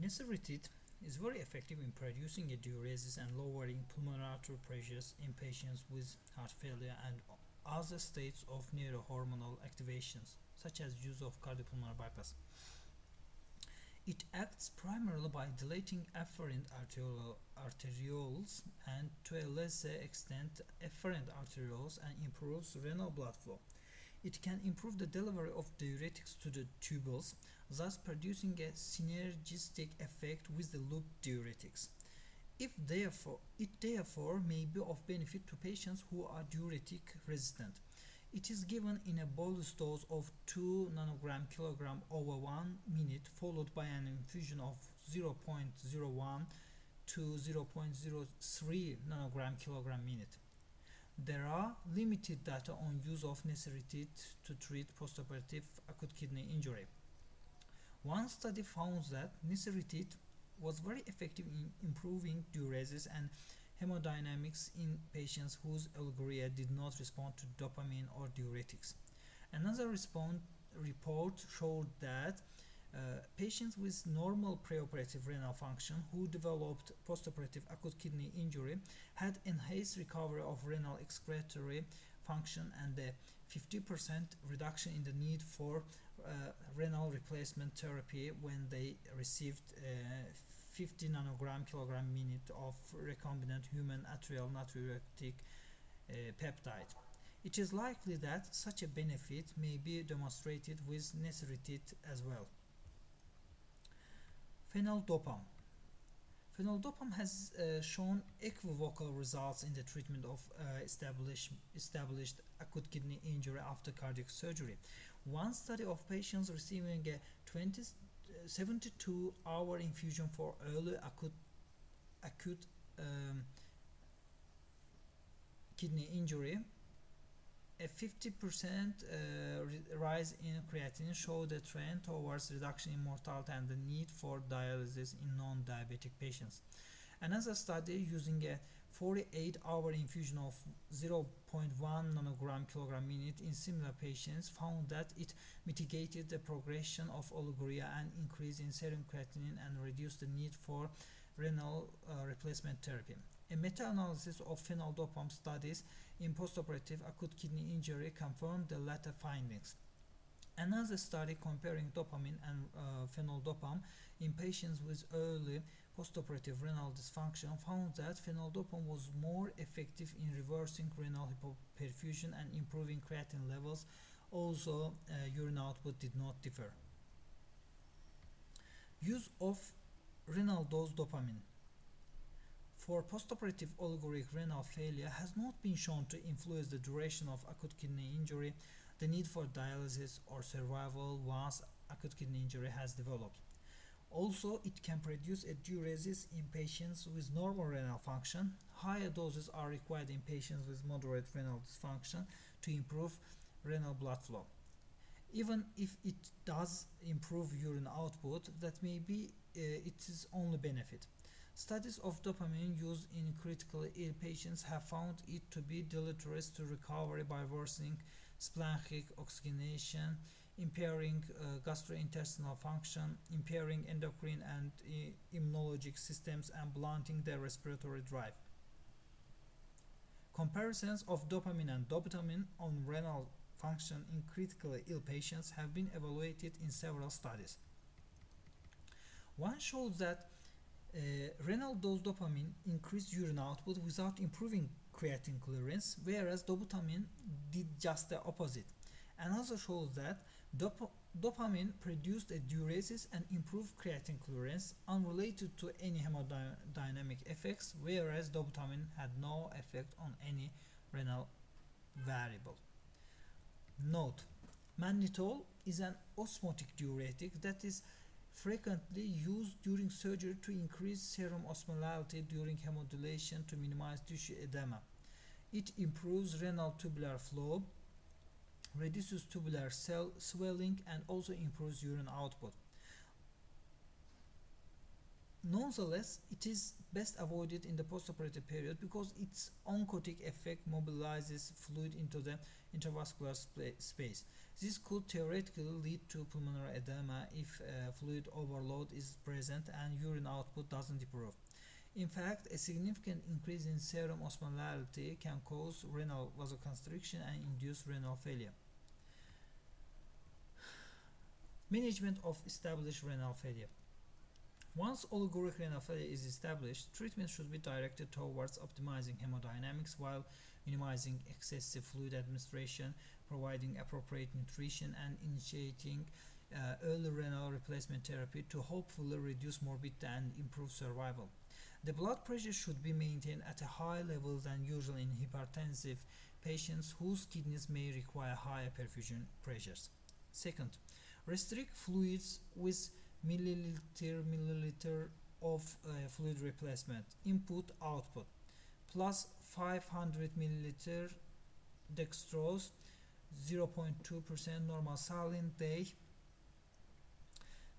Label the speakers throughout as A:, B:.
A: Nesiritide is very effective in producing a diuresis and lowering pulmonary artery pressures in patients with heart failure and other states of neurohormonal activations, such as use of cardiopulmonary bypass. It acts primarily by dilating afferent arterioles and, to a lesser extent, efferent arterioles, and improves renal blood flow. It can improve the delivery of diuretics to the tubules, thus producing a synergistic effect with the loop diuretics. It therefore may be of benefit to patients who are diuretic resistant. It is given in a bolus dose of 2 nanogram kilogram over 1 minute, followed by an infusion of 0.01 to 0.03 nanogram kilogram minute. There are limited data on use of nesiritide to treat postoperative acute kidney injury. One study found that nesiritide was very effective in improving diuresis and hemodynamics in patients whose Oliguria did not respond to dopamine or diuretics. Another report showed that patients with normal preoperative renal function who developed postoperative acute kidney injury had enhanced recovery of renal excretory function and a 50% reduction in the need for renal replacement therapy when they received 50 nanogram kilogram minute of recombinant human atrial natriuretic peptide. It is likely that such a benefit may be demonstrated with nesiritide as well. Phenaldopam. Phenaldopam has shown equivocal results in the treatment of established acute kidney injury after cardiac surgery. One study of patients receiving a 72-hour infusion for early acute kidney injury, a 50% rise in creatinine showed a trend towards reduction in mortality and the need for dialysis in non-diabetic patients. Another study using a 48-hour infusion of 0.1 nanogram kilogram minute in similar patients found that it mitigated the progression of oliguria and increase in serum creatinine and reduced the need for renal replacement therapy. A meta-analysis of phenaldopam studies in postoperative acute kidney injury confirmed the latter findings. Another study comparing dopamine and phenaldopam in patients with early postoperative renal dysfunction found that phenaldopam was more effective in reversing renal hypoperfusion and improving creatinine levels, although urine output did not differ. Use of renal dose dopamine for postoperative oliguric renal failure has not been shown to influence the duration of acute kidney injury, the need for dialysis, or survival once acute kidney injury has developed. Also, it can produce a diuresis in patients with normal renal function. Higher doses are required in patients with moderate renal dysfunction to improve renal blood flow. Even if it does improve urine output, that may be its only benefit. Studies of dopamine used in critically ill patients have found it to be deleterious to recovery by worsening splanchnic oxygenation, impairing gastrointestinal function, impairing endocrine and immunologic systems, and blunting their respiratory drive. Comparisons of dopamine and dobutamine on renal function in critically ill patients have been evaluated in several studies. One shows that renal dose dopamine increased urine output without improving creatinine clearance, whereas dobutamine did just the opposite. Another shows that dopamine produced a diuresis and improved creatinine clearance unrelated to any hemodynamic effects, whereas dobutamine had no effect on any renal variable. Note: Mannitol is an osmotic diuretic that is frequently used during surgery to increase serum osmolality during hemodilation to minimize tissue edema. It improves renal tubular flow, reduces tubular cell swelling, and also improves urine output. Nonetheless, it is best avoided in the postoperative period because its oncotic effect mobilizes fluid into the intravascular space. This could theoretically lead to pulmonary edema if fluid overload is present and urine output doesn't improve. In fact, a significant increase in serum osmolality can cause renal vasoconstriction and induce renal failure. Management of established renal failure. Once oliguric renal failure is established, treatment should be directed towards optimizing hemodynamics while minimizing excessive fluid administration, providing appropriate nutrition, and initiating early renal replacement therapy to hopefully reduce morbidity and improve survival. The blood pressure should be maintained at a higher level than usual in hypertensive patients whose kidneys may require higher perfusion pressures. Second, restrict fluids with milliliter of fluid replacement, input output, plus 500 milliliter dextrose, 0.2% normal saline day.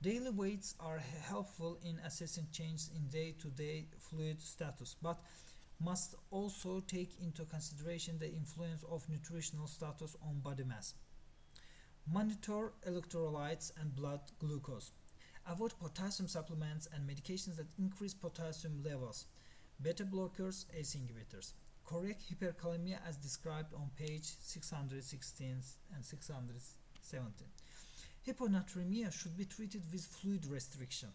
A: Daily weights are helpful in assessing changes in day-to-day fluid status, but must also take into consideration the influence of nutritional status on body mass. Monitor electrolytes and blood glucose. Avoid potassium supplements and medications that increase potassium levels. Beta blockers, ACE inhibitors. Correct hyperkalemia as described on page 616 and 617. Hyponatremia should be treated with fluid restriction.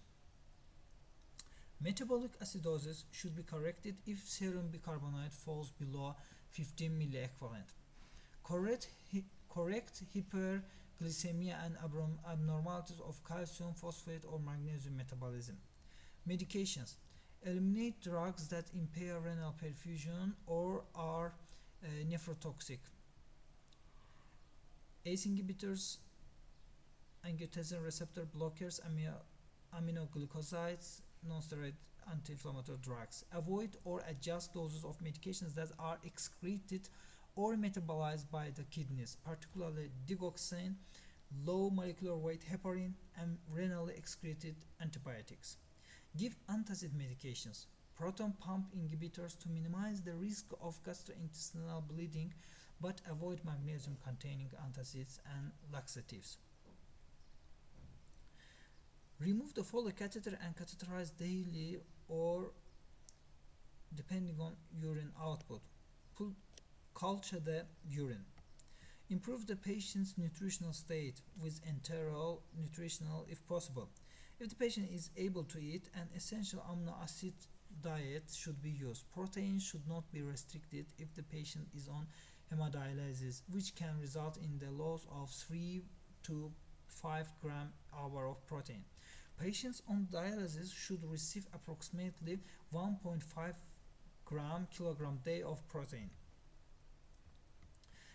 A: Metabolic acidosis should be corrected if serum bicarbonate falls below 15 milliequivalent. Correct hyperglycemia and abnormalities of calcium, phosphate, or magnesium metabolism. Medications. Eliminate drugs that impair renal perfusion or are nephrotoxic. ACE inhibitors, angiotensin receptor blockers, aminoglycosides, non-steroid anti-inflammatory drugs. Avoid or adjust doses of medications that are excreted or metabolized by the kidneys, particularly digoxin, low molecular weight heparin, and renally excreted antibiotics. Give antacid medications, proton pump inhibitors to minimize the risk of gastrointestinal bleeding, but avoid magnesium-containing antacids and laxatives. Remove the Foley catheter and catheterize daily or depending on urine output. Culture the urine. Improve the patient's nutritional state with enteral nutritional if possible. If the patient is able to eat, an essential amino acid diet should be used. Protein should not be restricted if the patient is on hemodialysis, which can result in the loss of 3 to 5 gram hour of protein. Patients on dialysis should receive approximately 1.5 kilogram day of protein.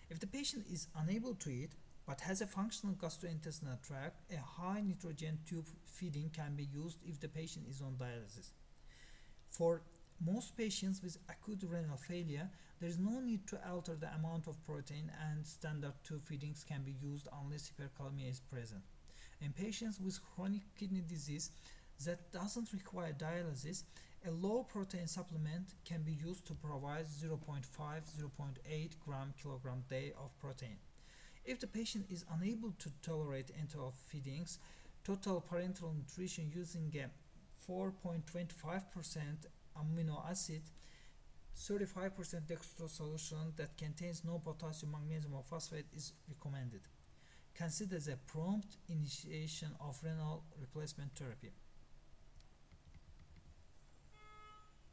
A: If the patient is unable to eat but has a functional gastrointestinal tract, a high nitrogen tube feeding can be used if the patient is on dialysis. For most patients with acute renal failure, there is no need to alter the amount of protein, and standard tube feedings can be used unless hyperkalemia is present. In patients with chronic kidney disease that doesn't require dialysis, a low protein supplement can be used to provide 0.5-0.8 kilogram day of protein. If the patient is unable to tolerate enteral feedings, total parenteral nutrition using a 4.25% amino acid, 35% dextrose solution that contains no potassium, magnesium, or phosphate is recommended. Consider the prompt initiation of renal replacement therapy.